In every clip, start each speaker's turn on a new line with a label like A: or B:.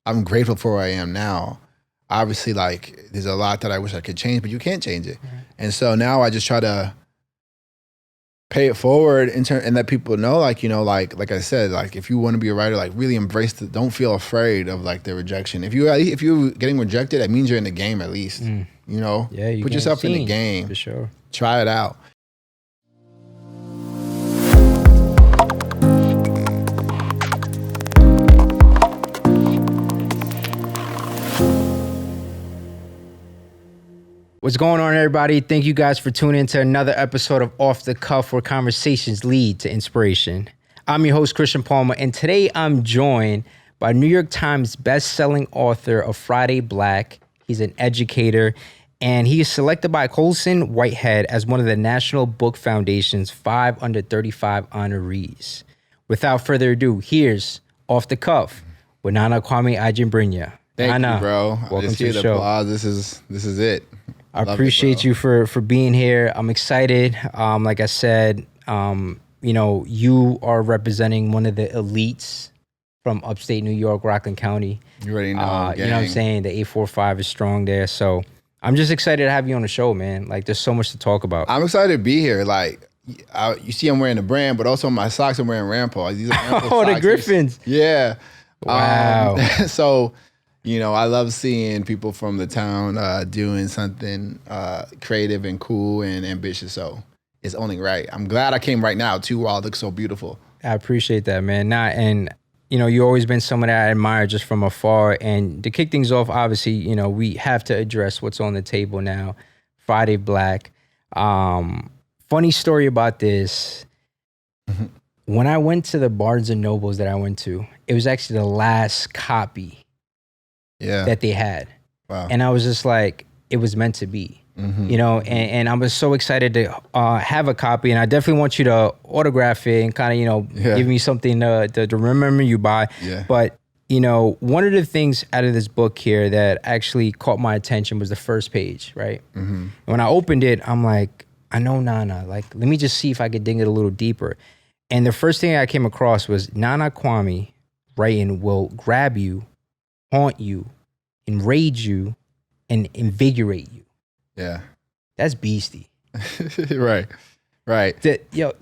A: I'm grateful for where I am now. Obviously, like there's a lot that I wish I could change, but you can't change it.
B: Right.
A: And so now I just try to pay it forward and let people know, like, you know, like I said, like if you want to be a writer, like really embrace it. Don't feel afraid of like the rejection. If you're getting rejected, that means you're in the game at least. You know,
B: Yeah,
A: put yourself in the game.
B: For sure.
A: Try it out.
B: What's going on, everybody? Thank you guys for tuning in to another episode of Off the Cuff, where conversations lead to inspiration. I'm your host, Christian Palmer, and today I'm joined by New York Times best-selling author of Friday Black. He's an educator, and he is selected by Colson Whitehead as one of the National Book Foundation's 5 under 35 honorees. Without further ado, here's Off the Cuff with Nana Kwame Adjei-Brenyah.
A: Thank
B: Nana,
A: you, bro.
B: welcome to the show.
A: Applause. This is it.
B: I appreciate you for being here. I'm excited. Like I said, you know, you are representing one of the elites from upstate New York, Rockland County.
A: You already know.
B: You know what I'm saying? The 845 is strong there. So I'm just excited to have you on the show, man. Like, there's so much to talk about.
A: I'm excited to be here. Like, you see I'm wearing the brand, but also my socks I'm wearing Rampart. These are Rampart
B: Oh,
A: socks.
B: the Griffins.
A: Yeah.
B: Wow.
A: So, you know, I love seeing people from the town doing something creative and cool and ambitious. So it's only right. I'm glad I came right now, too, while it looks so beautiful.
B: I appreciate that, man. And, you know, you've always been someone that I admire just from afar. And to kick things off, obviously, you know, we have to address what's on the table now. Friday Black. Funny story about this. When I went to the Barnes and Nobles that I went to, it was actually the last copy that they had.
A: Wow.
B: And I was just like, it was meant to be. You know, and I was so excited to have a copy, and I definitely want you to autograph it and kind of, you know, give me something to remember you by.
A: Yeah.
B: But, you know, one of the things out of this book here that actually caught my attention was the first page, right? When I opened it, I'm like, I know Nana. Like, let me just see if I could dig it a little deeper. And the first thing I came across was Nana Kwame writing will grab you, haunt you, enrage you, and invigorate you.
A: Yeah.
B: That's beastie.
A: Right.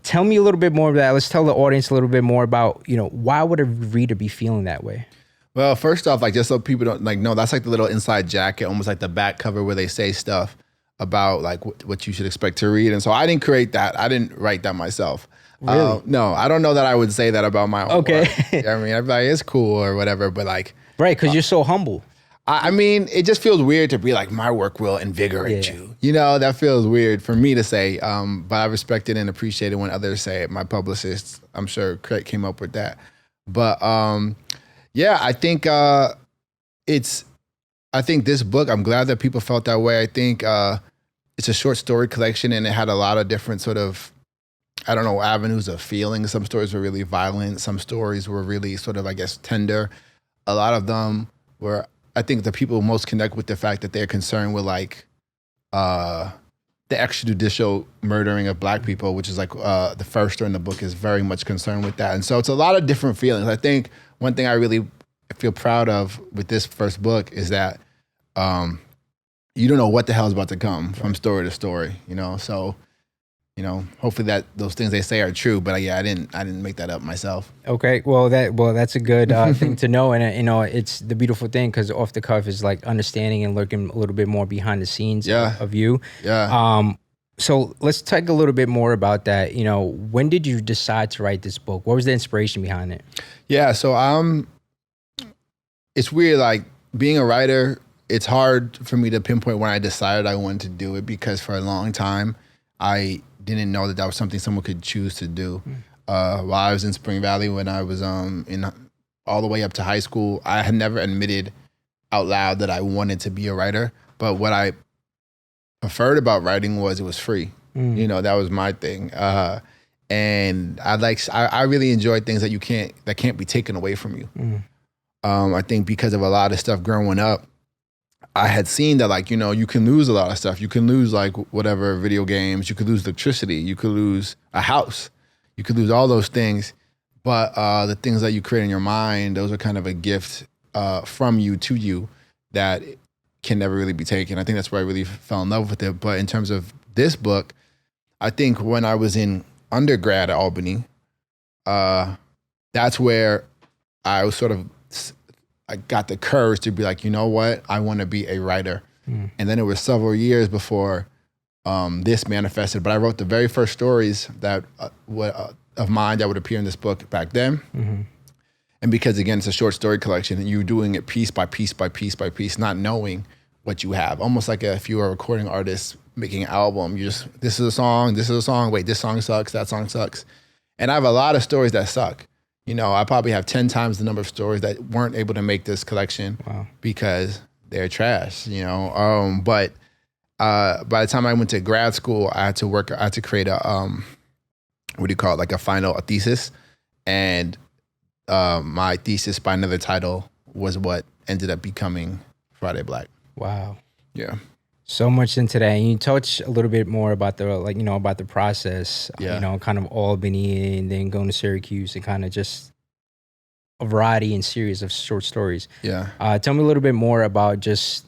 B: Tell me a little bit more about that. Let's tell the audience a little bit more about, you know, why would a reader be feeling that way?
A: Well, first off, like, just so people don't like know, that's like the little inside jacket, almost like the back cover where they say stuff about like what you should expect to read. And so I didn't create that. I didn't write that myself.
B: Really?
A: No, I don't know that I would say that about my own work. I mean, I'd be like, it's cool or whatever, but like.
B: Right, because you're so humble.
A: I mean, it just feels weird to be like, my work will invigorate you. You know, that feels weird for me to say, but I respect it and appreciate it when others say it. My publicist, I'm sure, came up with that. But yeah, I think I think this book, I'm glad that people felt that way. I think it's a short story collection, and it had a lot of different sort of, I don't know, avenues of feeling. Some stories were really violent. Some stories were really sort of, I guess, tender. A lot of them were, I think the people most connect with the fact that they're concerned with like the extrajudicial murdering of Black people, which is like the first story in the book is very much concerned with that. And so it's a lot of different feelings. I think one thing I really feel proud of with this first book is that you don't know what the hell is about to come from story to story, you know? So, you know, hopefully that those things they say are true, but yeah, I didn't make that up myself.
B: Okay, well that's a good thing to know, and you know, it's the beautiful thing because Off the Cuff is like understanding and looking a little bit more behind the scenes of you.
A: Yeah.
B: So let's talk a little bit more about that. You know, when did you decide to write this book? What was the inspiration behind it?
A: Yeah, so it's weird, like being a writer. It's hard for me to pinpoint when I decided I wanted to do it because for a long time I didn't know that was something someone could choose to do. While I was in Spring Valley, when I was in all the way up to high school, I had never admitted out loud that I wanted to be a writer. But what I preferred about writing was it was free. You know, that was my thing. And I really enjoyed things that can't be taken away from you. I think because of a lot of stuff growing up, I had seen that, like, you know, you can lose a lot of stuff. You can lose, like, whatever, video games. You could lose electricity. You could lose a house. You could lose all those things. But the things that you create in your mind, those are kind of a gift from you to you that can never really be taken. I think that's where I really fell in love with it. But in terms of this book, I think when I was in undergrad at Albany, that's where I was I got the courage to be like, you know what, I want to be a writer. And then it was several years before this manifested. But I wrote the very first stories that of mine that would appear in this book back then. And because again, it's a short story collection, and you're doing it piece by piece by piece by piece, not knowing what you have. Almost like if you were a recording artist making an album, this is a song, wait, this song sucks, that song sucks. And I have a lot of stories that suck. You know, I probably have 10 times the number of stories that weren't able to make this collection because they're trash, you know. But by the time I went to grad school, I had to create a, a thesis. And my thesis by another title was what ended up becoming Friday Black.
B: Wow.
A: Yeah.
B: So much into that. And you touch a little bit more about about the process, kind of Albany and then going to Syracuse and kind of just a variety and series of short stories.
A: Yeah.
B: Tell me a little bit more about just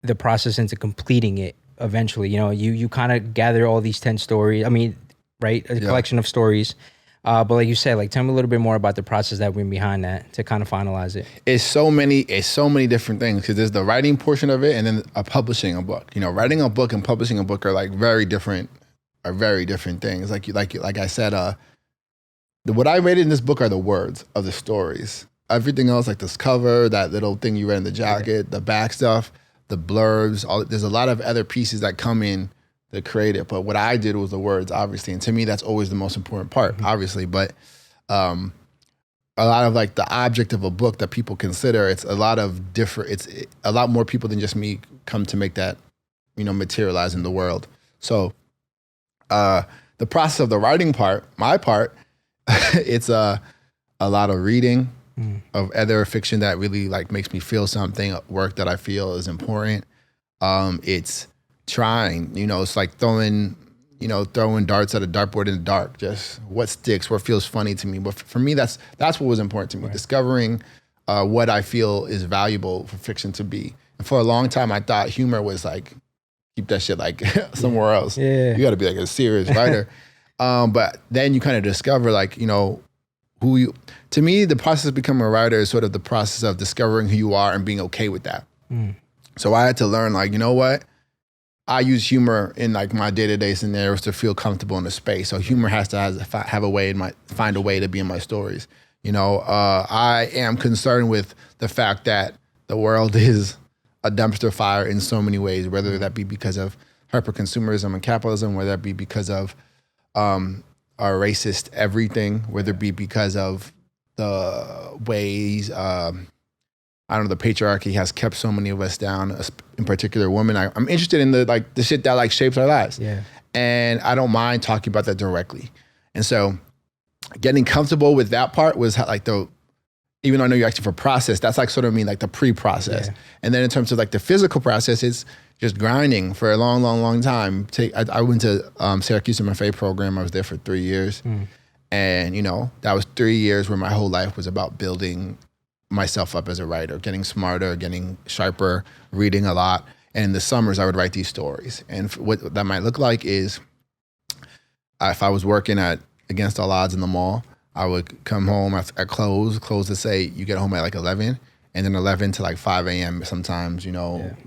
B: the process into completing it eventually. You know, you kind of gather all these 10 stories. I mean, right? A collection of stories. But like you said, like tell me a little bit more about the process that went behind that to kind of finalize it. It's
A: so many different things, because there's the writing portion of it and then publishing a book. You know, writing a book and publishing a book are like very different things. Like I said, what I rated in this book are the words of the stories. Everything else, like this cover, that little thing you read in the jacket, the back stuff, the blurbs, there's a lot of other pieces that come in to create it. But what I did was the words, obviously. And to me, that's always the most important part, obviously. But a lot of like the object of a book that people consider, it's a lot more people than just me come to make that, materialize in the world. So the process of the writing part, my part, it's a lot of reading of other fiction that really like makes me feel something, work that I feel is important. It's trying, it's like throwing darts at a dartboard in the dark. Just what sticks, what feels funny to me. But for me, that's what was important to me. Right. Discovering what I feel is valuable for fiction to be. And for a long time, I thought humor was like, keep that shit like somewhere else. Yeah. You got to be like a serious writer. But then you kind of discover like, to me, the process of becoming a writer is sort of the process of discovering who you are and being okay with that. So I had to learn like, you know what? I use humor in like my day-to-day scenarios to feel comfortable in the space. So humor has to find a way to be in my stories. I am concerned with the fact that the world is a dumpster fire in so many ways, whether that be because of hyper-consumerism and capitalism, whether that be because of our racist everything, whether it be because of the ways the patriarchy has kept so many of us down, in particular women. I'm interested in the shit that like shapes our lives. Yeah. And I don't mind talking about that directly. And so getting comfortable with that part was like even though I know you're asking for process, that's like sort of mean like the pre-process. Yeah. And then in terms of like the physical process, it's just grinding for a long, long, long time. I went to Syracuse MFA program. I was there for 3 years. And, that was 3 years where my whole life was about building myself up as a writer, getting smarter, getting sharper, reading a lot. And in the summers, I would write these stories. And what that might look like is if I was working at Against All Odds in the mall, I would come home at close to say you get home at like 11, and then 11 to like 5 a.m. sometimes,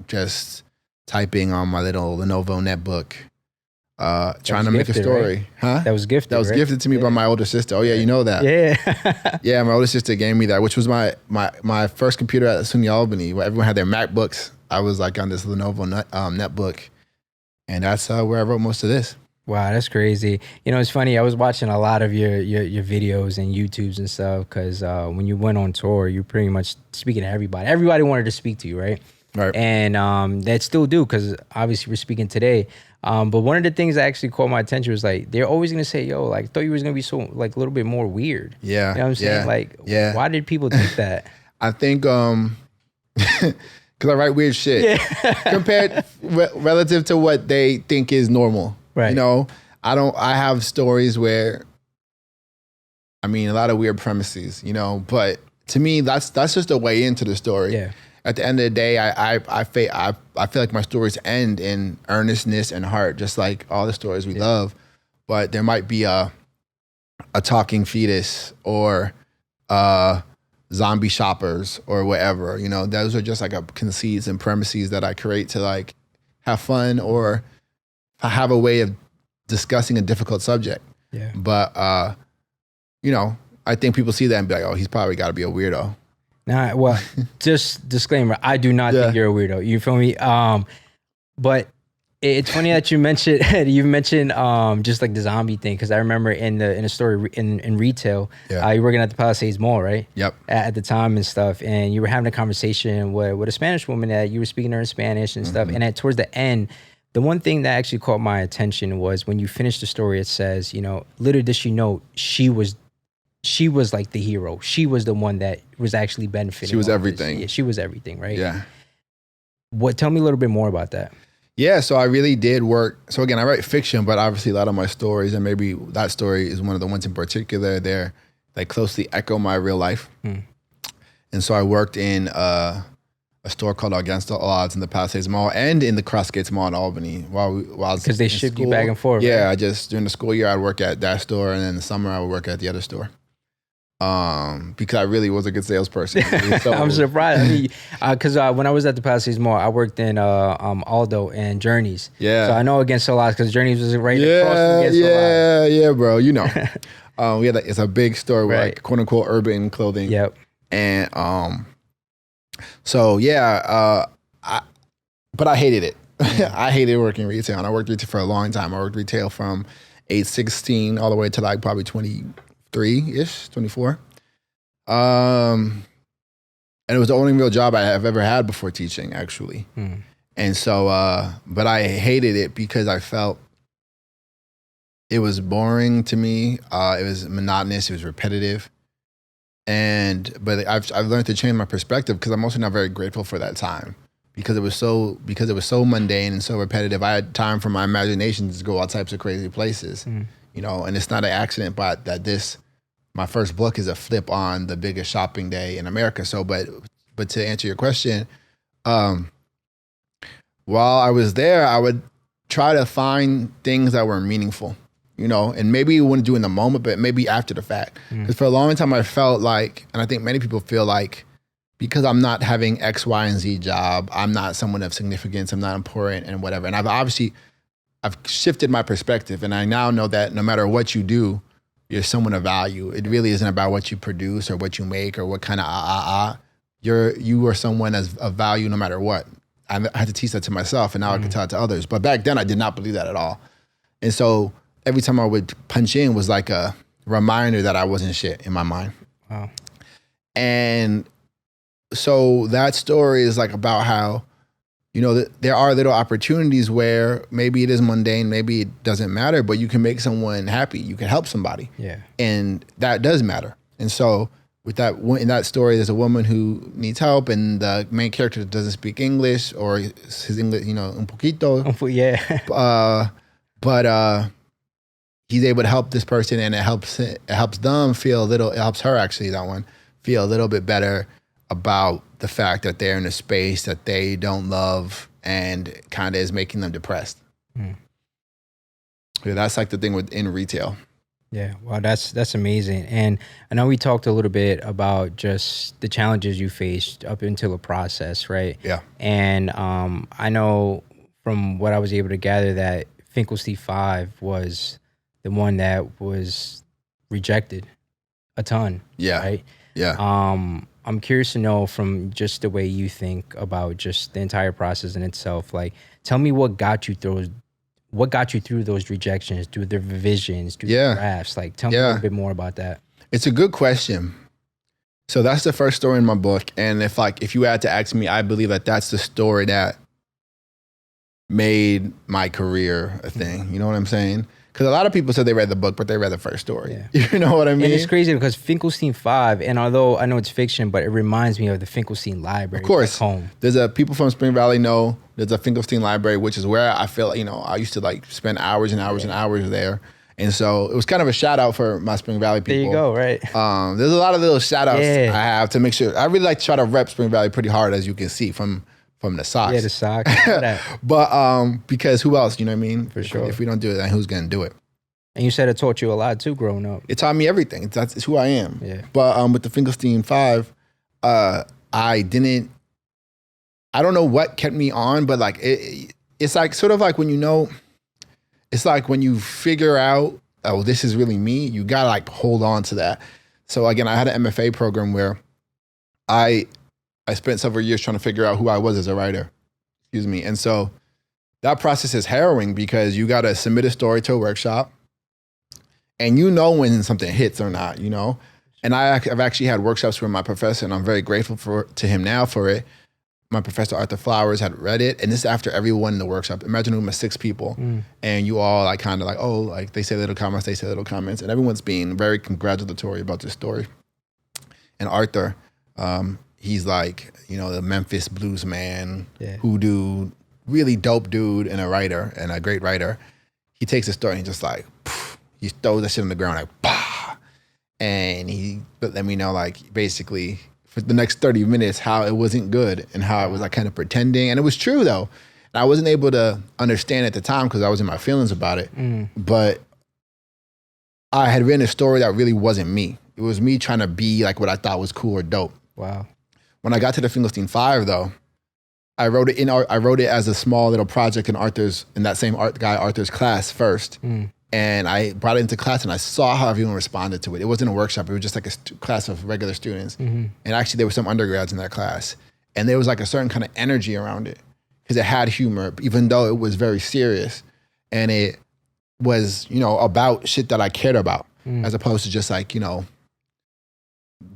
A: just typing on my little Lenovo netbook, trying to make a story. Right? Huh?
B: That was gifted.
A: That was gifted to me by my older sister. Oh yeah, you know that.
B: Yeah.
A: Yeah, my older sister gave me that, which was my first computer at SUNY Albany, where everyone had their MacBooks. I was like on this Lenovo netbook, and that's where I wrote most of this.
B: Wow, that's crazy. It's funny. I was watching a lot of your videos and YouTubes and stuff because when you went on tour, you pretty much speaking to everybody. Everybody wanted to speak to you, right? Right. And they still do because obviously we're speaking today. But one of the things that actually caught my attention was like they're always gonna say, "Yo, like I thought you was gonna be so like a little bit more weird."
A: Yeah.
B: You know what I'm saying? Like, why did people think that?
A: I think because I write weird shit compared relative to what they think is normal. Right. I have stories where, a lot of weird premises, but to me, that's just a way into the story.
B: Yeah.
A: At the end of the day, I feel like my stories end in earnestness and heart, just like all the stories we love. But there might be a talking fetus or zombie shoppers or whatever. You know, those are just like conceits and premises that I create to like have fun or have a way of discussing a difficult subject.
B: Yeah.
A: But you know, I think people see that and be like, oh, he's probably got to be a weirdo.
B: Nah, well, just disclaimer, I do not think you're a weirdo. You feel me? But it's funny that you mentioned just like the zombie thing, because I remember in the story in retail, you were working at the Palisades Mall, right?
A: Yep.
B: At the time and stuff, and you were having a conversation with a Spanish woman that you were speaking to her in Spanish and stuff, and towards the end, the one thing that actually caught my attention was when you finished the story, it says, you know, little did she know she was like the hero. She was the one that was actually benefiting.
A: She was everything.
B: Yeah, she was everything, right?
A: Yeah.
B: Tell me a little bit more about that.
A: Yeah, so I really did work. So again, I write fiction, but obviously a lot of my stories, and maybe that story is one of the ones in particular, they closely echo my real life. And so I worked in a store called Against All Odds in the Palisades Mall and in the Crossgates Mall in Albany while
B: because they shipped you back and forth.
A: Yeah,
B: right?
A: during the school year I'd work at that store, and then in the summer I would work at the other store. Because I really was a good salesperson. So,
B: I'm surprised. I mean, because when I was at the Palisades Mall, I worked in Aldo and Journeys. Yeah. So I know Against All Odds because Journeys was right across from Against All Odds.
A: Yeah, bro. You know, it's a big store with like quote unquote urban clothing.
B: Yep.
A: And so yeah, but I hated it. I hated working retail, and I worked retail for a long time. I worked retail from age 16 all the way to like probably 23-ish, 24. And it was the only real job I have ever had before teaching, actually. And so, but I hated it because I felt it was boring to me. It was monotonous. It was repetitive. But I've learned to change my perspective because I'm also not very grateful for that time because it was so mundane and so repetitive. I had time for my imagination to go all types of crazy places, you know. And it's not an accident, but that my first book is a flip on the biggest shopping day in America. So, but to answer your question, while I was there, I would try to find things that were meaningful, you know, and maybe you wouldn't do in the moment, but maybe after the fact. Because for a long time I felt like, and I think many people feel like, because I'm not having X, Y, and Z job, I'm not someone of significance, I'm not important and whatever. And I've shifted my perspective, and I now know that no matter what you do, you're someone of value. It really isn't about what you produce or what you make or what kind of you are someone of value no matter what. I had to teach that to myself, and now I can tell it to others. But back then I did not believe that at all. And so every time I would punch in was like a reminder that I wasn't shit in my mind.
B: Wow.
A: And so that story is like about how, you know, there are little opportunities where maybe it is mundane, maybe it doesn't matter, but you can make someone happy. You can help somebody.
B: Yeah. And
A: that does matter. And so with that, in that story, there's a woman who needs help, and the main character doesn't speak English, or his English, you know, un poquito.
B: Yeah.
A: But he's able to help this person, and it helps them feel a little. It helps her actually, that one, feel a little bit better about the fact that they're in a space that they don't love and kind of is making them depressed. Yeah, that's like the thing in retail.
B: Yeah, well, that's amazing. And I know we talked a little bit about just the challenges you faced up until the process, right?
A: Yeah.
B: And I know from what I was able to gather that Finkelstein 5 was the one that was rejected a ton.
A: Yeah.
B: Right?
A: Yeah.
B: I'm curious to know from just the way you think about just the entire process in itself. Like, tell me what got you through those rejections, through the revisions, through the drafts. Like, tell me a little bit more about that.
A: It's a good question. So that's the first story in my book. And if you had to ask me, I believe that that's the story that made my career a thing. You know what I'm saying? Because a lot of people said they read the book, but they read the first story. Yeah. You know what I mean?
B: And it's crazy because Finkelstein 5, and although I know it's fiction, but it reminds me of the Finkelstein Library.
A: Of course.
B: Home.
A: There's people from Spring Valley know there's a Finkelstein Library, which is where I feel, you know, I used to like spend hours and hours and hours there. And so it was kind of a shout out for my Spring Valley people.
B: There you go, right?
A: There's a lot of little shout outs
B: Yeah.
A: I have to make sure. I really like to try to rep Spring Valley pretty hard, as you can see from the socks.
B: Yeah, the socks.
A: But because who else, you know what I mean?
B: For sure.
A: If we don't do it, then who's going to do it?
B: And you said it taught you a lot too growing up.
A: It taught me everything. It's who I am.
B: Yeah.
A: But with the Finkelstein 5, I don't know what kept me on, but like it's like sort of like when it's like when you figure out, oh, this is really me, you gotta like hold on to that. So again, I had an MFA program where I spent several years trying to figure out who I was as a writer. Excuse me. And so that process is harrowing because you gotta submit a story to a workshop and you know when something hits or not, you know? And I've actually had workshops where my professor, and I'm very grateful to him now for it, my professor, Arthur Flowers, had read it. And this is after everyone in the workshop. Imagine a room of 6 people. And you all like kind of like, oh, like they say little comments, And everyone's being very congratulatory about this story. And Arthur, he's like, you know, the Memphis blues man, hoodoo, really dope dude and a writer and a great writer. He takes the story and just like, poof, he throws that shit on the ground like, bah. And he let me know like basically for the next 30 minutes how it wasn't good and how I was like kind of pretending. And it was true though. And I wasn't able to understand at the time because I was in my feelings about it. But I had written a story that really wasn't me. It was me trying to be like what I thought was cool or dope.
B: Wow.
A: When I got to the Finkelstein 5 though, I wrote it as a small little project in that same Arthur's class first. And I brought it into class and I saw how everyone responded to it. It wasn't a workshop. It was just like a class of regular students. And actually there were some undergrads in that class. And there was like a certain kind of energy around it because it had humor, even though it was very serious. And it was, you know, about shit that I cared about as opposed to just like, you know,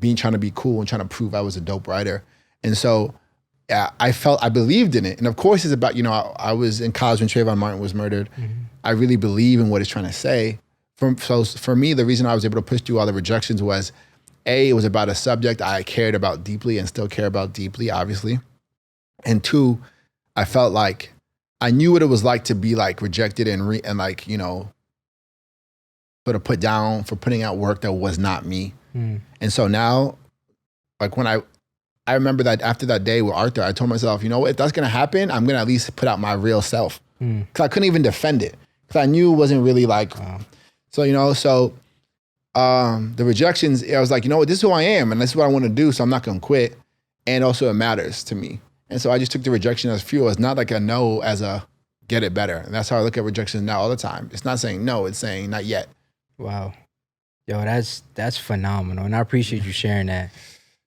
A: trying to be cool and trying to prove I was a dope writer. And so I believed in it. And of course it's about, you know, I was in college when Trayvon Martin was murdered. I really believe in what it's trying to say. So for me, the reason I was able to push through all the rejections was, A, it was about a subject I cared about deeply and still care about deeply, obviously. And 2, I felt like I knew what it was like to be like rejected and like, you know, sort of put down for putting out work that was not me. And so now, like when I remember that after that day with Arthur, I told myself, you know what, if that's gonna happen, I'm gonna at least put out my real self. Because I couldn't even defend it. Because I knew it wasn't really like, so, you know, the rejections, I was like, you know what, this is who I am and this is what I want to do, so I'm not going to quit. And also it matters to me. And so I just took the rejection as fuel. It's not like a no as a get it better. And that's how I look at rejections now all the time. It's not saying no, it's saying not yet.
B: Wow. Yo, that's phenomenal. And I appreciate you sharing that.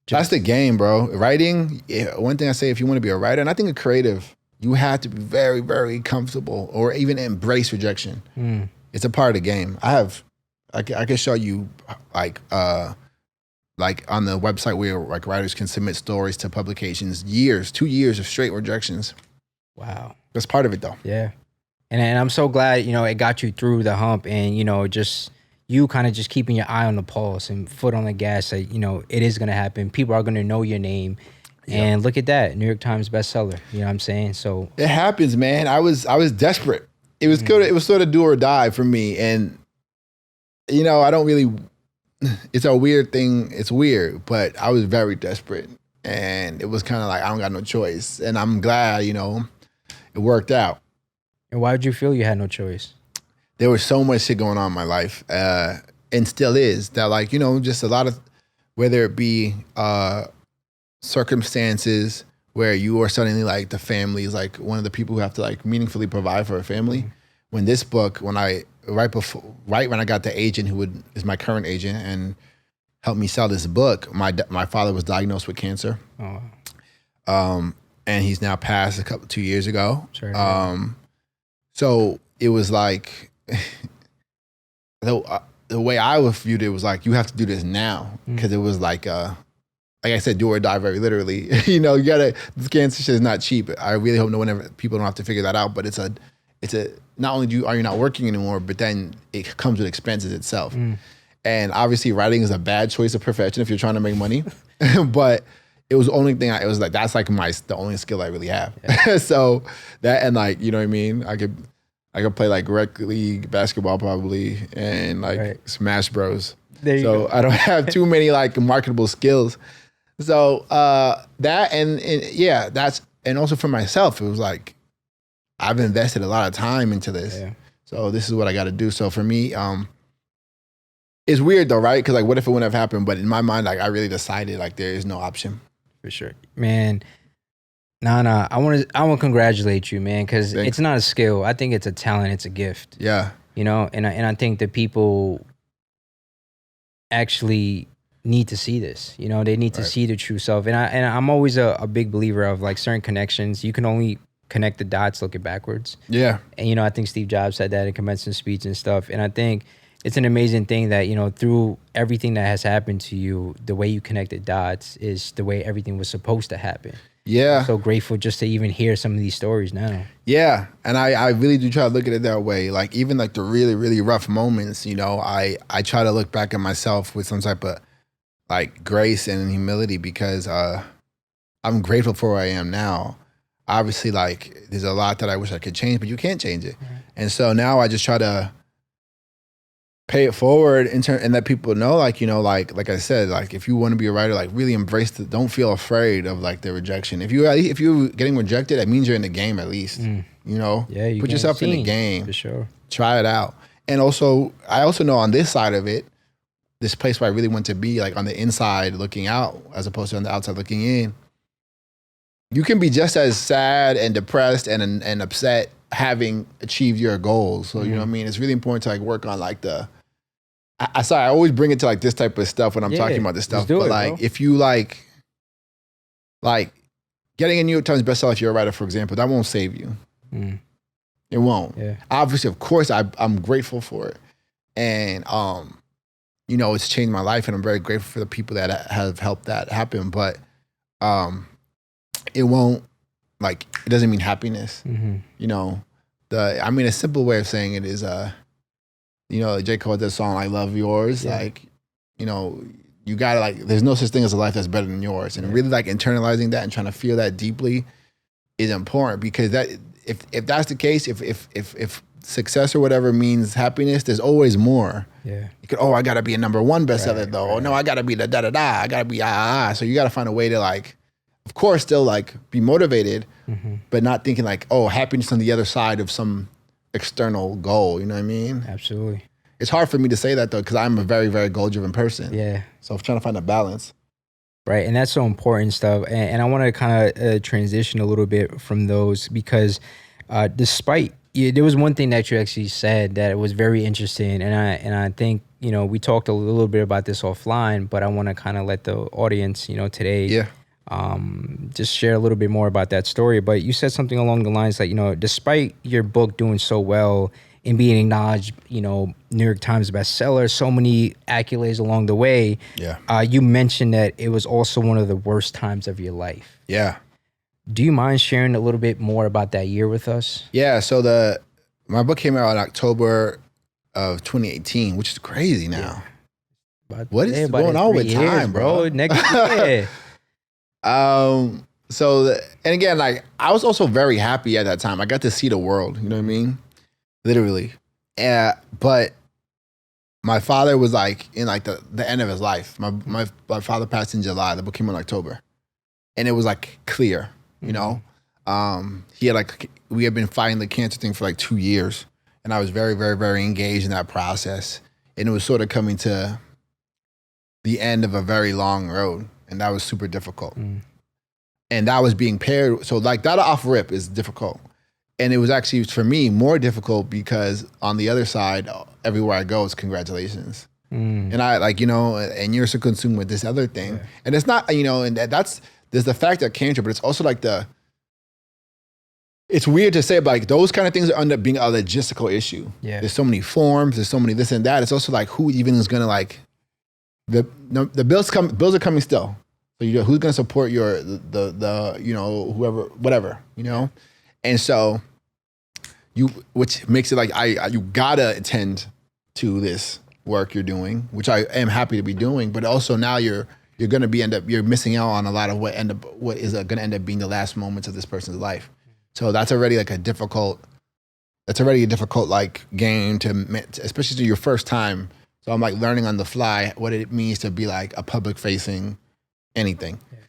A: That's the game, bro. Writing, one thing I say, if you want to be a writer, and I think a creative, you have to be very, very comfortable or even embrace rejection. It's a part of the game. I can show you like on the website where like writers can submit stories to publications, 2 years of straight rejections.
B: Wow.
A: That's part of it though.
B: Yeah. And I'm so glad, you know, it got you through the hump and, you know, just you kind of just keeping your eye on the pulse and foot on the gas. Like, you know, it is going to happen. People are going to know your name. And look at that, New York Times bestseller. You know what I'm saying? So
A: it happens, man. I was desperate. It was good. It was sort of do or die for me. And you know, I don't really. It's a weird thing. It's weird, but I was very desperate, and it was kind of like I don't got no choice. And I'm glad, you know, it worked out.
B: And why did you feel you had no choice?
A: There was so much shit going on in my life, and still is that, like, you know, just a lot of whether it be circumstances where you are suddenly like the family is like one of the people who have to like meaningfully provide for a family. When this book, right when I got the agent who is my current agent and helped me sell this book, my father was diagnosed with cancer. And he's now passed 2 years ago.
B: Sure.
A: So it was like the way I viewed it was like you have to do this now because it was like I said, do or die very literally. You know, this cancer shit is not cheap. I really hope people don't have to figure that out. But it's a not only are you not working anymore, but then it comes with expenses itself. And obviously writing is a bad choice of profession if you're trying to make money. But it was the only thing it was like, that's like the only skill I really have. Yeah. So that, and like, you know what I mean? I I could play like rec league basketball probably and like Smash Bros.
B: There you
A: so
B: go.
A: I don't have too many like marketable skills. So that and yeah, that's and also for myself, it was like I've invested a lot of time into this.
B: Yeah.
A: So this is what I got to do. So for me, it's weird though, right? Because like, what if it wouldn't have happened? But in my mind, like I really decided like there is no option.
B: For sure, man. Nah. I want to congratulate you, man, because it's not a skill. I think it's a talent. It's a gift.
A: Yeah.
B: You know, and I think that people actually need to see this. You know, they need to see the true self. And I'm always a big believer of like certain connections. You can only connect the dots looking backwards.
A: Yeah.
B: And, you know, I think Steve Jobs said that in commencement speech and stuff. And I think it's an amazing thing that, you know, through everything that has happened to you, the way you connected dots is the way everything was supposed to happen.
A: Yeah.
B: I'm so grateful just to even hear some of these stories now.
A: Yeah. And I really do try to look at it that way. Like even like the really, really rough moments, you know, I try to look back at myself with some type of like grace and humility because I'm grateful for where I am now. Obviously, like there's a lot that I wish I could change, but you can't change it. Right. And so now I just try to pay it forward and let people know, like, you know, like I said, like if you want to be a writer, like really embrace it. Don't feel afraid of like the rejection. If you're getting rejected, that means you're in the game at least. You know,
B: you
A: put yourself in the game
B: for sure.
A: Try it out. And also, I also know on this side of it, this place where I really want to be, like on the inside looking out as opposed to on the outside looking in. You can be just as sad and depressed and upset having achieved your goals. So you know what I mean. It's really important to like work on like the. I always bring it to like this type of stuff when I'm talking about this stuff. But like, if you like getting a New York Times bestseller, if you're a writer, for example, that won't save you. It won't. Yeah. Obviously, of course, I'm grateful for it, and you know, it's changed my life, and I'm very grateful for the people that have helped that happen. But it won't like it doesn't mean happiness. You know, a simple way of saying it is you know, J. Cole had that song, I Love Yours. Yeah. Like, you know, you gotta like, there's no such thing as a life that's better than yours. And really like internalizing that and trying to feel that deeply is important because that if that's the case, if success or whatever means happiness, there's always more. Yeah. You could, I gotta be a #1 bestseller though. Or no, I gotta be the da-da-da. I gotta be So you gotta find a way to like, of course, still like be motivated, but not thinking like, happiness on the other side of some external goal, you know what I mean?
B: Absolutely.
A: It's hard for me to say that though, because I'm a very, very goal-driven person. Yeah. So I'm trying to find a balance.
B: Right, and that's so important stuff. And I want to kind of transition a little bit from those because despite, there was one thing that you actually said that was very interesting, and I think, you know, we talked a little bit about this offline, but I want to kind of let the audience, you know, today just share a little bit more about that story. But you said something along the lines like, you know, despite your book doing so well and being acknowledged, you know, New York Times bestseller, so many accolades along the way, you mentioned that it was also one of the worst times of your life. Yeah. Do you mind sharing a little bit more about that year with us?
A: Yeah, so my book came out in October of 2018, which is crazy now. What is going on with time, bro?
B: Next year.
A: And again, like I was also very happy at that time. I got to see the world, you know what I mean? Literally. But my father was like in like the end of his life. My father passed in July. The book came out in October. And it was like clear, you know? We had been fighting the cancer thing for like 2 years. And I was very, very, very engaged in that process. And it was sort of coming to the end of a very long road. And that was super difficult. And that was being paired. So like that off rip is difficult. And it was actually, for me, more difficult because on the other side, everywhere I go is congratulations. And I like, you know, and you're so consumed with this other thing. Yeah. And it's not, you know, and there's the fact that cancer, but it's also like it's weird to say, but like those kind of things end up being a logistical issue. Yeah. There's so many forms, there's so many this and that. It's also like who even is going to like, the bills are coming still. So you know, who's going to support the you know, whoever, whatever, you know? And so which makes it like you gotta attend to this work you're doing, which I am happy to be doing, but also now you're going to you're missing out on a lot of what is going to end up being the last moments of this person's life. So that's already like a difficult that's already a difficult like game especially to your first time. So I'm like learning on the fly what it means to be like a public facing anything. Yeah.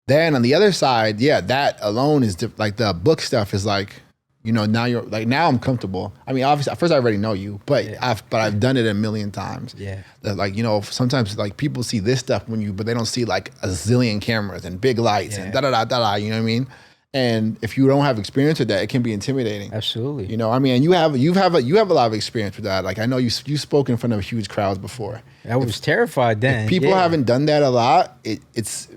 A: Then on the other side, yeah, that alone is like the book stuff is like, now you're like, now I'm comfortable. I mean, obviously at first I already know you, but I've done it a million times.
B: Yeah.
A: That like, sometimes like people see this stuff but they don't see like a zillion cameras and big lights and da-da-da-da-da, you know what I mean? And if you don't have experience with that, it can be intimidating.
B: Absolutely.
A: I mean, and you have a lot of experience with that. Like I know you spoke in front of huge crowds before.
B: I was terrified then.
A: If people haven't done that a lot, it's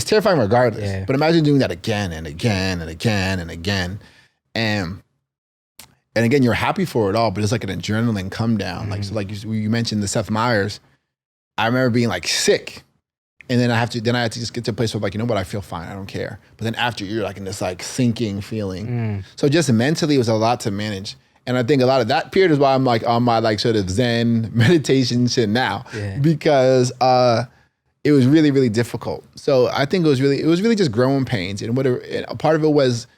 A: terrifying regardless. Yeah. But imagine doing that again and again and again and again. And again, you're happy for it all, but it's like an adrenaline come down. Mm-hmm. Like so, like you mentioned the Seth Meyers. I remember being like sick. And then I have to just get to a place where like, you know what, I feel fine, I don't care. But then after you're like in this like sinking feeling. So just mentally it was a lot to manage. And I think a lot of that period is why I'm like on my like sort of Zen meditation shit now. Yeah. Because it was really, really difficult. So I think it was really just growing pains. And a part of it was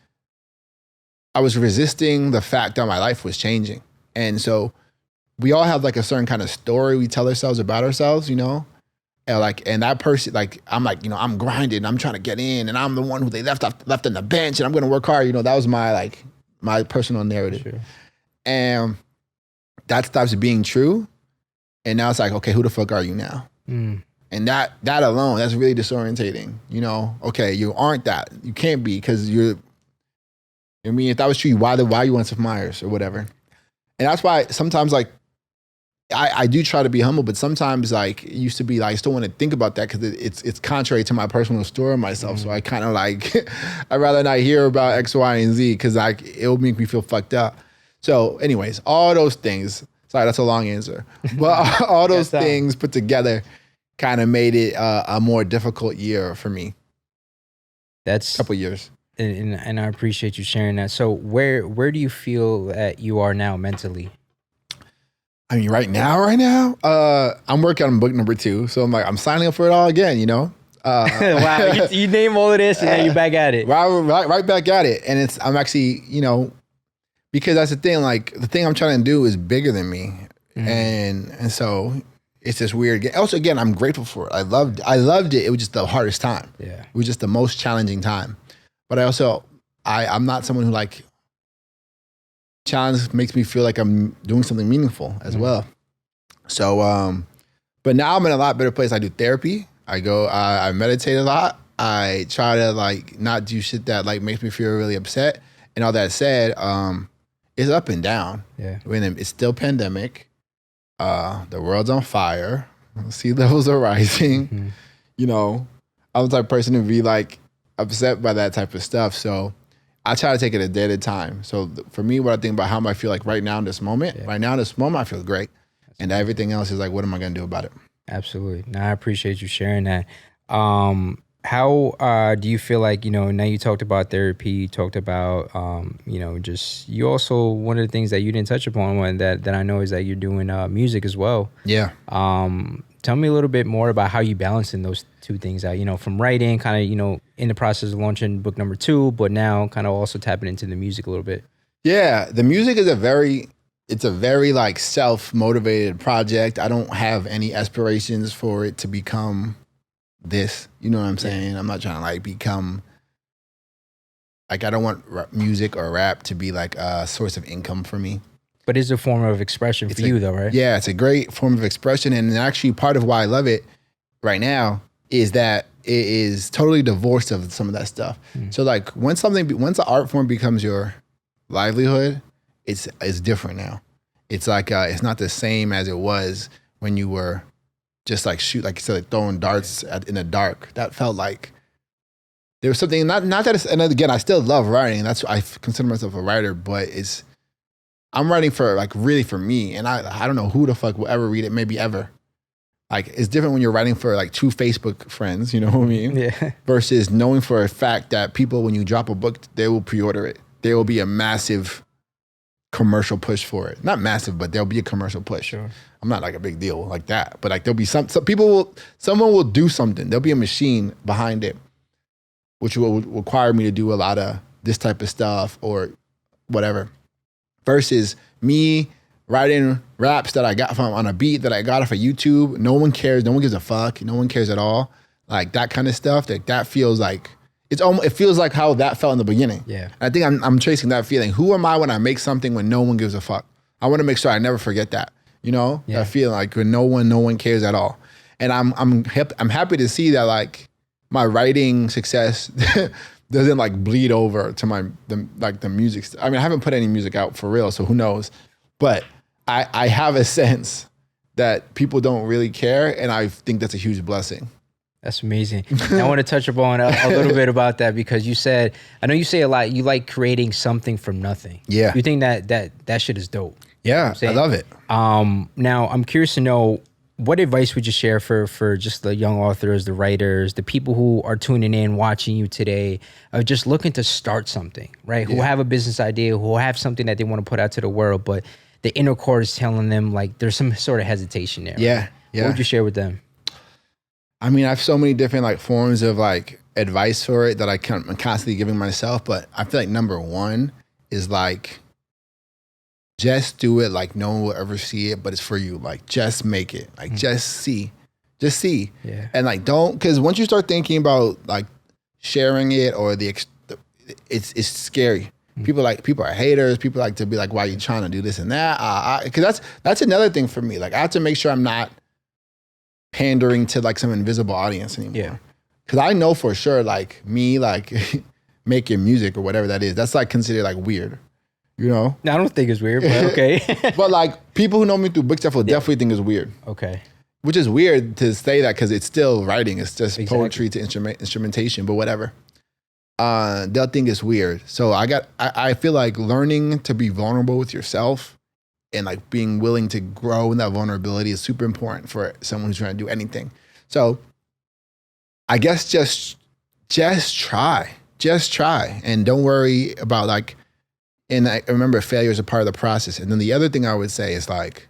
A: I was resisting the fact that my life was changing. And so we all have like a certain kind of story we tell ourselves about ourselves, And that person, like, I'm like, I'm grinding, I'm trying to get in, and I'm the one who they left on the bench, and I'm going to work hard. That was my personal narrative. Sure. And that stops being true. And now it's like, okay, who the fuck are you now? And that alone, that's really disorientating. Okay, you aren't that. You can't be because if that was true, why you want Seth Meyers or whatever? And that's why sometimes like, I do try to be humble, but sometimes like it used to be like I still want to think about that because it's contrary to my personal story of myself. So I kind of like I'd rather not hear about X, Y, and Z because like it'll make me feel fucked up. So, anyways, all those things. Sorry, that's a long answer, but all those things put together kind of made it a more difficult year for me.
B: That's
A: a couple years,
B: and I appreciate you sharing that. So, where do you feel that you are now mentally?
A: I mean, right now, I'm working on book number 2. So I'm signing up for it all again,
B: Wow, you name all of this and then you're back at it.
A: Right back at it. And I'm actually, because that's the thing, like the thing I'm trying to do is bigger than me. And so it's just weird. Also, again, I'm grateful for it. I loved it. It was just the hardest time. Yeah. It was just the most challenging time. But I'm not someone who like, challenge makes me feel like I'm doing something meaningful as well. So, but now I'm in a lot better place. I do therapy. I meditate a lot. I try to like not do shit that like makes me feel really upset. And all that said, it's up and down. Yeah. It's still pandemic. The world's on fire. Sea levels are rising. I'm the type of person to be like upset by that type of stuff. So I try to take it a day at a time. So for me, what I think about how I feel like right now in this moment, I feel great. And everything else is like, what am I going to do about it?
B: Absolutely. Now, I appreciate you sharing that. How do you feel like, now you talked about therapy, you talked about, you also, one of the things that you didn't touch upon, that I know is that you're doing music as well.
A: Yeah.
B: Tell me a little bit more about how you balancing those two things out, from writing, kind of, in the process of launching book number 2, but now kind of also tapping into the music a little bit.
A: Yeah, the music is a very like self-motivated project. I don't have any aspirations for it to become this. You know what I'm saying? I'm not trying to like become, like I don't want music or rap to be like a source of income for me.
B: But it's a form of expression for you though, right?
A: Yeah, it's a great form of expression. And actually part of why I love it right now is that it is totally divorced of some of that stuff. So like once an art form becomes your livelihood, it's different now. It's like, it's not the same as it was when you were just like like you said, like throwing darts in the dark. That felt like there was something, not that it's, and again, I still love writing. That's I consider myself a writer, but I'm writing for like really for me. And I don't know who the fuck will ever read it, maybe ever. Like it's different when you're writing for like 2 Facebook friends, you know what I mean? Yeah. Versus knowing for a fact that people, when you drop a book, they will pre-order it. There will be a massive commercial push for it. Not massive, but there'll be a commercial push. Sure. I'm not like a big deal like that, but like there'll be some someone will do something. There'll be a machine behind it, which will require me to do a lot of this type of stuff or whatever. versus me writing raps that I got from on a beat that I got off of YouTube. No one cares. No one gives a fuck. No one cares at all. Like that kind of stuff. That feels like it feels like how that felt in the beginning.
B: Yeah.
A: I think I'm chasing that feeling. Who am I when I make something when no one gives a fuck? I want to make sure I never forget that. You know,
B: Yeah.
A: that feeling like when no one cares at all. And I'm happy to see that like my writing success doesn't like bleed over to the music. I mean, I haven't put any music out for real, so who knows? But I have a sense that people don't really care, and I think that's a huge blessing.
B: That's amazing. I want to touch upon a little bit about that because you said, I know you say a lot, you like creating something from nothing.
A: Yeah.
B: You think that shit is dope.
A: Yeah, I love it.
B: Now, I'm curious to know, what advice would you share for just the young authors, the writers, the people who are tuning in, watching you today, of just looking to start something, right? Who have a business idea, who have something that they want to put out to the world, but the inner core is telling them like there's some sort of hesitation there. Right?
A: Yeah.
B: What would you share with them?
A: I mean, I have so many different like forms of like advice for it that I'm constantly giving myself, but I feel like number one is like, just do it like no one will ever see it, but it's for you. Like, just make it. Like, just see.
B: Yeah.
A: And like, don't, because once you start thinking about like sharing it or it's scary. People are haters. People like to be like, why are you trying to do this and that? Because that's another thing for me. Like, I have to make sure I'm not pandering to like some invisible audience anymore.
B: Yeah.
A: Because I know for sure, like me, like making music or whatever that is, that's like considered like weird. You know?
B: No, I don't think it's weird, but okay.
A: But like people who know me through book stuff will definitely think it's weird.
B: Okay.
A: Which is weird to say that because it's still writing. It's just poetry to instrumentation, but whatever. They'll think it's weird. So I feel like learning to be vulnerable with yourself and like being willing to grow in that vulnerability is super important for someone who's trying to do anything. So I guess just try. Just try. And don't worry about like, and I remember failure is a part of the process. And then the other thing I would say is like,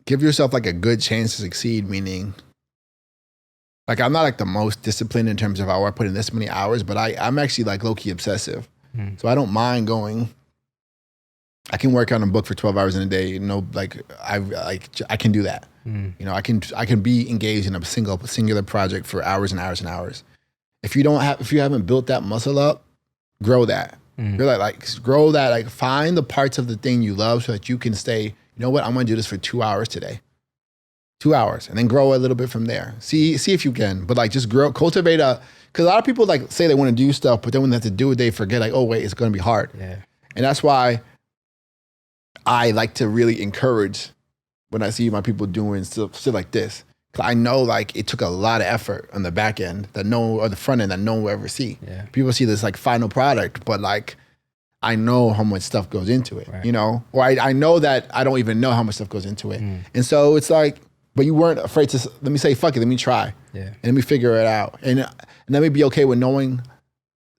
A: give yourself like a good chance to succeed, meaning like I'm not like the most disciplined in terms of how I put in this many hours, but I'm actually like low-key obsessive. So I don't mind going. I can work on a book for 12 hours in a day. You know, like I can do that. You know, I can be engaged in a singular project for hours and hours and hours. If you haven't built that muscle up, grow that. Really like grow that. Like find the parts of the thing you love so that you can stay. You know what? I'm going to do this for 2 hours today. 2 hours, and then grow a little bit from there. See if you can, but like just cultivate because a lot of people like say they want to do stuff, but then when they have to do it, they forget like, oh wait, it's going to be hard.
B: Yeah.
A: And that's why I like to really encourage when I see my people doing stuff like this. Cause I know like it took a lot of effort on the back end or the front end that no one will ever see.
B: Yeah.
A: People see this like final product, but like I know how much stuff goes into it,
B: right.
A: you know? Or I know that I don't even know how much stuff goes into it. And so it's like, but you weren't afraid to, let me say, fuck it, let me try.
B: Yeah.
A: And let me figure it out. And let me be okay with knowing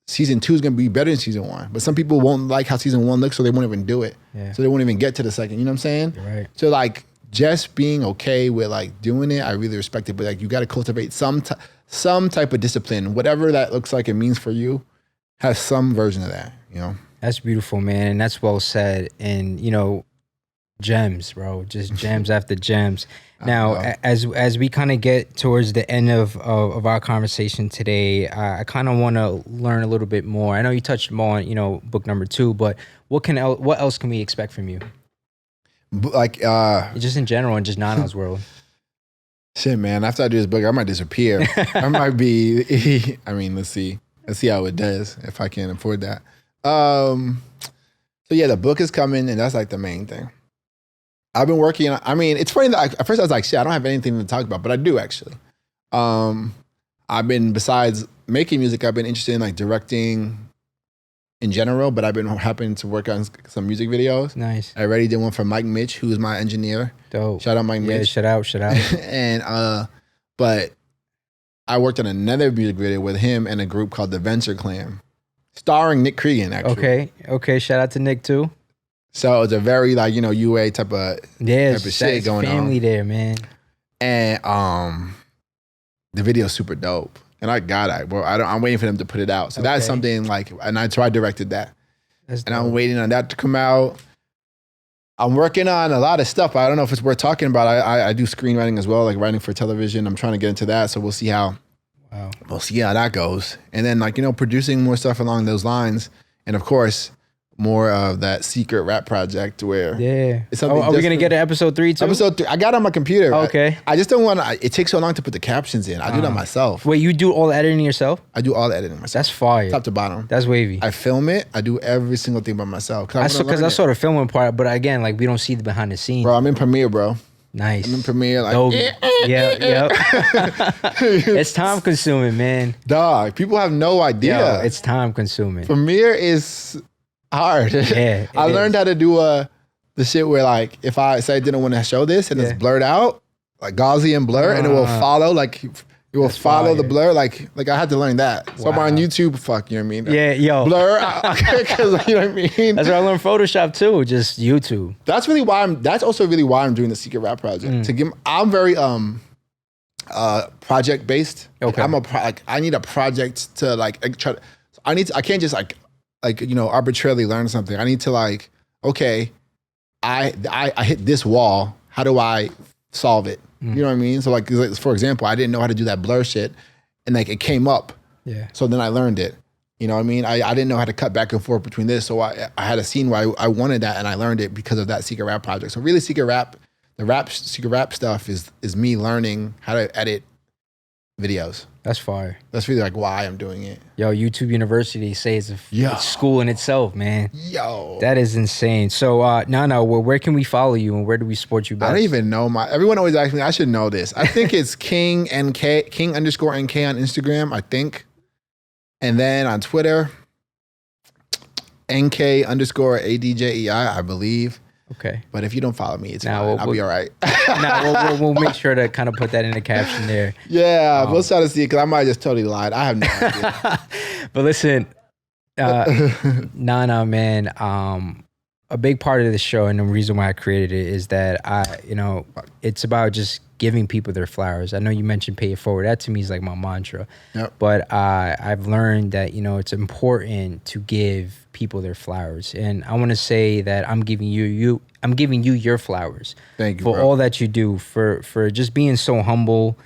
A: season 2 is going to be better than season 1. But some people won't like how season 1 looks, so they won't even do it.
B: Yeah.
A: So they won't even get to the second, you know what I'm saying?
B: You're right.
A: So like just being okay with like doing it, I really respect it. But like you got to cultivate some type of discipline, whatever that looks like it means for you, have some version of that, you know?
B: That's beautiful, man. And that's well said. And, you know, gems, bro, just gems after gems. Now, as we kind of get towards the end of our conversation today, I kind of want to learn a little bit more. I know you touched more on, you know, book number 2, but what else can we expect from you?
A: Like,
B: just in general and just Nano's world.
A: Shit, man. After I do this book, I might disappear. I might be. I mean, let's see how it does if I can afford that. So yeah, the book is coming, and that's like the main thing. I've been working on, I mean, it's funny that at first I was like, shit, I don't have anything to talk about, but I do actually. I've been, besides making music, I've been interested in like directing in general, but I've been happening to work on some music videos.
B: Nice.
A: I already did one for Mike Mitch, who's my engineer.
B: Dope.
A: Shout out Mike Mitch.
B: Shout out.
A: And, but I worked on another music video with him and a group called The Venture Clan, starring Nick Cregan, actually.
B: Okay. Shout out to Nick too.
A: So it's a very like, you know, UA type of shit going on.
B: Family there, man.
A: And the video's super dope. And I got it. Well, I'm waiting for them to put it out. So that's something like, and I directed that. and I'm waiting on that to come out. I'm working on a lot of stuff. I don't know if it's worth talking about. I do screenwriting as well, like writing for television. I'm trying to get into that, so we'll see how that goes. And then producing more stuff along those lines, and of course, more of that secret rap project where
B: it's something. Are we gonna get to episode 3 too?
A: Episode 3, I got it on my computer.
B: Okay.
A: I just don't want to. It takes so long to put the captions in. I do that myself.
B: Wait, you do all the editing yourself?
A: I do all the editing myself.
B: That's fire.
A: Top to bottom.
B: That's wavy.
A: I film it. I do every single thing by myself.
B: Because I saw the filming part, but again, like we don't see the behind the scenes.
A: Bro, I'm in Premiere, bro.
B: Nice.
A: I'm in Premiere. Like,
B: yeah. It's time consuming, man.
A: Dog, people have no idea.
B: It's time consuming.
A: Premiere is hard.
B: Yeah,
A: I learned how to do the shit where like if I say I didn't want to show this and it's blurred out, like Gaussian blur, and it will follow the blur. Like I had to learn that. So I'm on YouTube. Fuck, you know what I mean?
B: Yeah, yo.
A: Blur, because you know what I mean.
B: That's where I learned Photoshop too. Just YouTube.
A: That's also really why I'm doing the Secret Rap Project. I'm very project based.
B: Okay.
A: I need a project to I can't just arbitrarily learn something. I need to I hit this wall. How do I solve it? You know what I mean? So for example, I didn't know how to do that blur shit, and it came up.
B: Yeah.
A: So then I learned it. You know what I mean? I didn't know how to cut back and forth between this. So I had a scene where I wanted that, and I learned it because of that Secret Rap Project. So really, Secret Rap stuff is me learning how to edit videos.
B: That's fire.
A: That's really why I'm doing it.
B: Yo, YouTube University says it's school in itself, man.
A: Yo.
B: That is insane. So, Nana, where can we follow you and where do we support you best?
A: I don't even know everyone always asks me, I should know this. I think it's King _NK on Instagram, I think. And then on Twitter, NK _ADJEI, I believe.
B: Okay.
A: But if you don't follow me, it's fine. I'll be all right.
B: We'll make sure to kind of put that in the caption there.
A: Yeah, we'll try to see it because I might just totally lied. I have no idea.
B: But listen, Nana, man, a big part of the show and the reason why I created it is that it's about just giving people their flowers. I know you mentioned pay it forward. That to me is like my mantra. Yep. But I've learned that, it's important to give people their flowers. And I want to say that I'm giving you your flowers.
A: Thank you,
B: for
A: bro.
B: all that you do, for just being so humble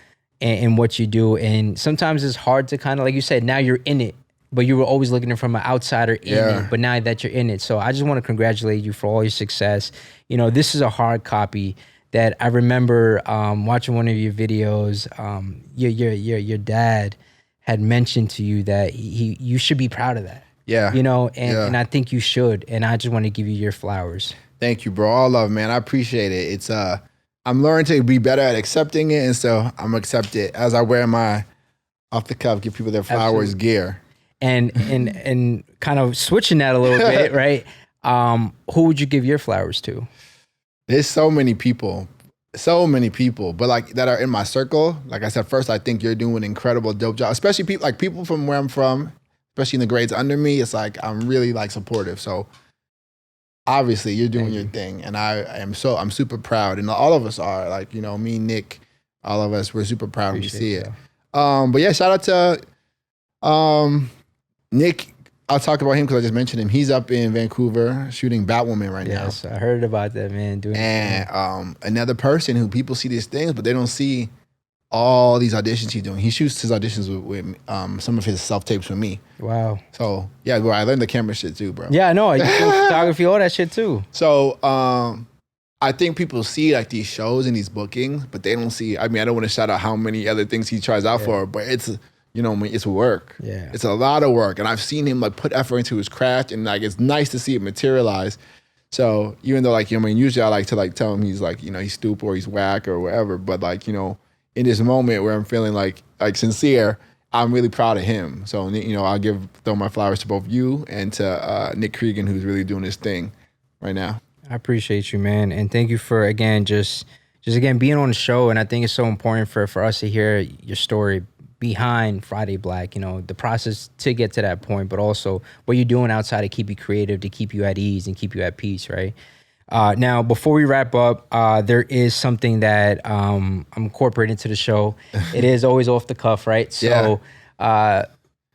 B: in what you do. And sometimes it's hard to kind of, like you said, now you're in it, but you were always looking from an outsider in it. But now that you're in it. So I just want to congratulate you for all your success. This is a hard copy that I remember watching one of your videos. Your dad had mentioned to you that you should be proud of that.
A: Yeah.
B: And I think you should. And I just want to give you your flowers.
A: Thank you, bro. All love, man. I appreciate it. It's I'm learning to be better at accepting it, and so I'm gonna accept it as I wear my off the cuff, give people their flowers gear.
B: And kind of switching that a little bit, right? Who would you give your flowers to?
A: There's so many people, but that are in my circle. Like I said, first, I think you're doing an incredible, dope job, especially people from where I'm from, especially in the grades under me. It's I'm really supportive. So obviously you're doing your thing, and I'm super proud, and all of us are. Me, Nick, all of us, we're super proud when we see it. But yeah, shout out to Nick. I'll talk about him because I just mentioned him. He's up in Vancouver shooting Batwoman right now.
B: Yes, I heard about that, man.
A: Another person who people see these things, but they don't see all these auditions he's doing. He shoots his auditions with some of his self-tapes with me.
B: Wow.
A: So, yeah, bro, I learned the camera shit too, bro.
B: Yeah, I know. You do photography, all that shit too.
A: So, I think people see these shows and these bookings, but they don't see, I don't want to shout out how many other things he tries out for, but it's work.
B: Yeah.
A: It's a lot of work. And I've seen him put effort into his craft, and it's nice to see it materialize. So even though usually I like to tell him he's he's stupid or he's whack or whatever, but in this moment where I'm feeling sincere, I'm really proud of him. So I'll throw my flowers to both you and to Nick Cregan, who's really doing his thing right now.
B: I appreciate you, man, and thank you for again just being on the show. And I think it's so important for us to hear your story behind Friday Black, the process to get to that point, but also what you're doing outside to keep you creative, to keep you at ease and keep you at peace, right? Now, before we wrap up, there is something that I'm incorporating into the show. It is always off the cuff, right? So I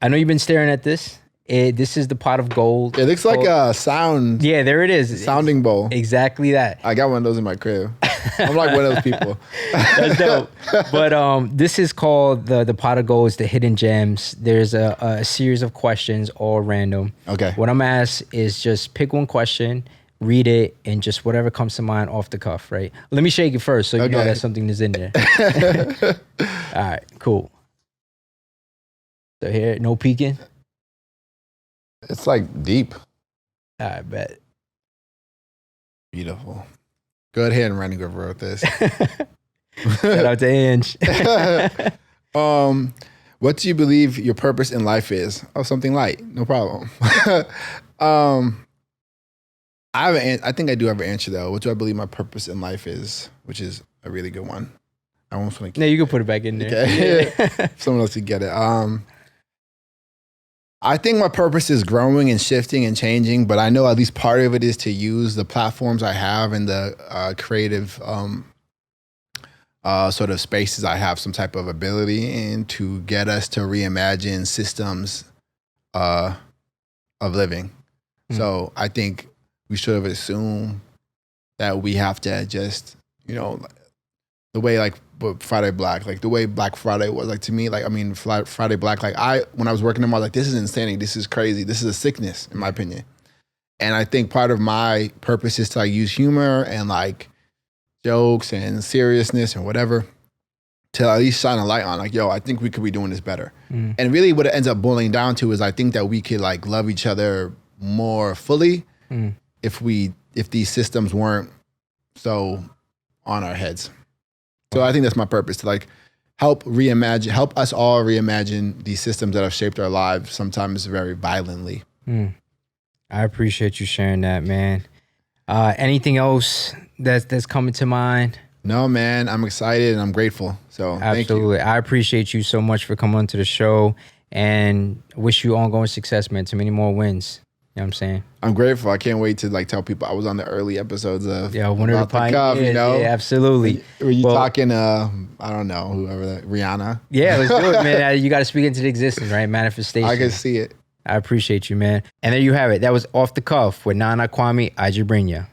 B: know you've been staring at this. This is the pot of gold.
A: It looks like a sound.
B: Yeah, there it is.
A: Sounding bowl.
B: Exactly that.
A: I got one of those in my crib. I'm like one of those people.
B: That's dope. But this is called the pot of gold. It's the hidden gems. There's a series of questions, all random.
A: Okay.
B: What I'm asked is just pick one question, read it, and just whatever comes to mind off the cuff, right? Let me shake it first so you know that something is in there. All right, cool. So here, no peeking.
A: It's like deep.
B: All right, bet.
A: Beautiful. Go ahead and Randy Grover wrote this.
B: Shout out to Ange.
A: What do you believe your purpose in life is? Oh, something light. No problem. I think I do have an answer though. What do I believe my purpose in life is? Which is a really good one. I almost want to.
B: No, you can put it back in there.
A: Okay. Someone else could get it. I think my purpose is growing and shifting and changing, but I know at least part of it is to use the platforms I have and the creative sort of spaces I have some type of ability in to get us to reimagine systems of living. So I think we should have assumed that we have to just, the way like Friday Black, like the way Black Friday was, like to me, like, I mean, Friday Black, like when I was working on, I was like, this is insanity. This is crazy. This is a sickness, in my opinion. And I think part of my purpose is to like use humor and like jokes and seriousness and whatever to at least shine a light on like, yo, I think we could be doing this better. And really what it ends up boiling down to is I think that we could like love each other more fully if these systems weren't so on our heads. So I think that's my purpose, to like help us all reimagine these systems that have shaped our lives, sometimes very violently.
B: I appreciate you sharing that, man. Anything else that's coming to mind?
A: No, man, I'm excited and I'm grateful. So
B: absolutely.
A: Thank you.
B: I appreciate you so much for coming onto the show and wish you ongoing success, man. Too many more wins. You know what I'm saying?
A: I'm grateful. I can't wait to like tell people I was on the early episodes of
B: one of the pioneers. Yeah, absolutely.
A: Were you talking I don't know, whoever that, Rihanna?
B: Yeah, let's do it, man. You got to speak into the existence, right? Manifestation.
A: I can see it.
B: I appreciate you, man. And there you have it. That was Off the Cuff with Nana Kwame Adjei-Brenyah.